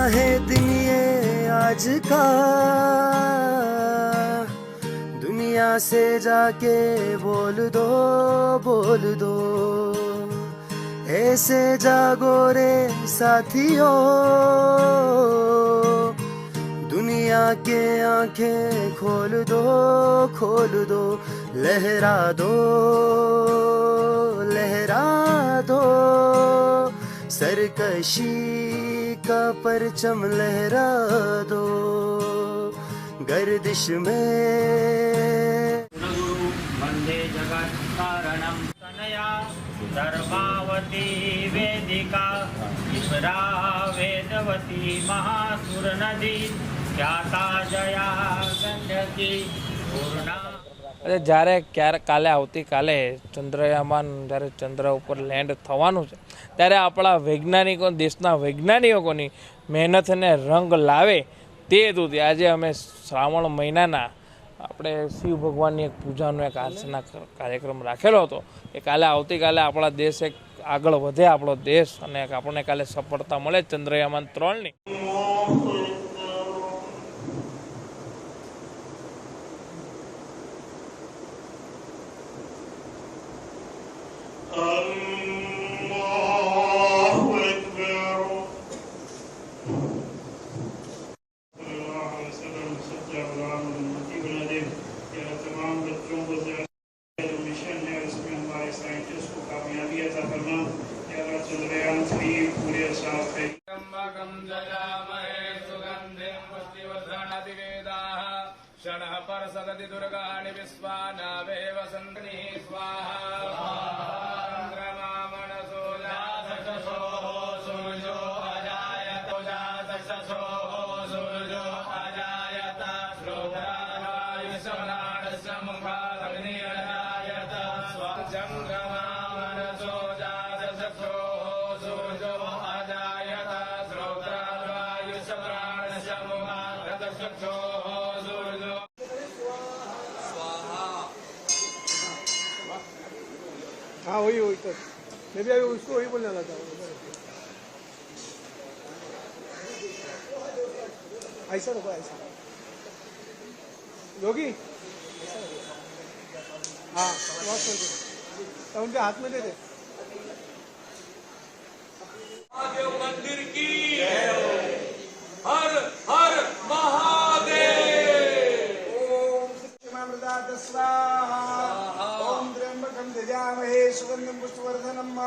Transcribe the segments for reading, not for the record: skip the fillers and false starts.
है दिन ये आज का, दुनिया से जाके बोल दो, ऐसे जागो रे साथियों, दुनिया के आंखें खोल दो, लहरा दो, सरकशी का परचम लहरा दो, गर्दिश में। गुरु वंदे जगत कारणम तनया धर्मावती वेदिका विभ्रा वेदवती महासुर नदी ख्याता जया गंधकी पूर्णा। જ્યારે કાલે આવતીકાલે ચંદ્રયાન જ્યારે ચંદ્ર ઉપર લેન્ડ થવાનું છે ત્યારે આપણા વૈજ્ઞાનિકો, દેશના વૈજ્ઞાનિકોની મહેનતને રંગ લાવે તે હેતુથી આજે અમે શ્રાવણ મહિનાના આપણે શિવ ભગવાનની એક પૂજાનો એક આર્ચના કાર્યક્રમ રાખેલો હતો કે કાલે આવતીકાલે આપણા દેશ એક આગળ વધે, આપણો દેશ, અને આપણને કાલે સફળતા મળે ચંદ્રયાન 3ની। क्षणः पर सदति दुर्गाणि विश्वानावे वसन्ति स्वाहा। चन्द्रमा मनसो जातशो सूर्यो अजायत, जातशो सूर्यो अजायत, श्रोत्रावायुषमनाडस्य मुखादग्नि अजायत, चन्द्रमा मनसो जातशो सूर्यो अजायत, श्रोत्रावायुषमनाडस्य मुखादग्नि। हाँ वही तो मैं भी अभी उसको वही बोलने लगा था। ऐसा रखो, ऐसा योगी, हाँ वॉश कर दो, तो उनके हाथ में दे दे। महादेव मंदिर की हर हर महादेव। ओम शिवामृतात् स्वाहा, ओम त्र्यंबकं यजामहे सुगंधिं पुष्टिवर्धनम्,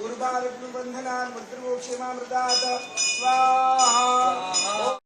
उर्वारुकं बन्धनान् मृत्युर्मोक्षेमामृतात् स्वाहा।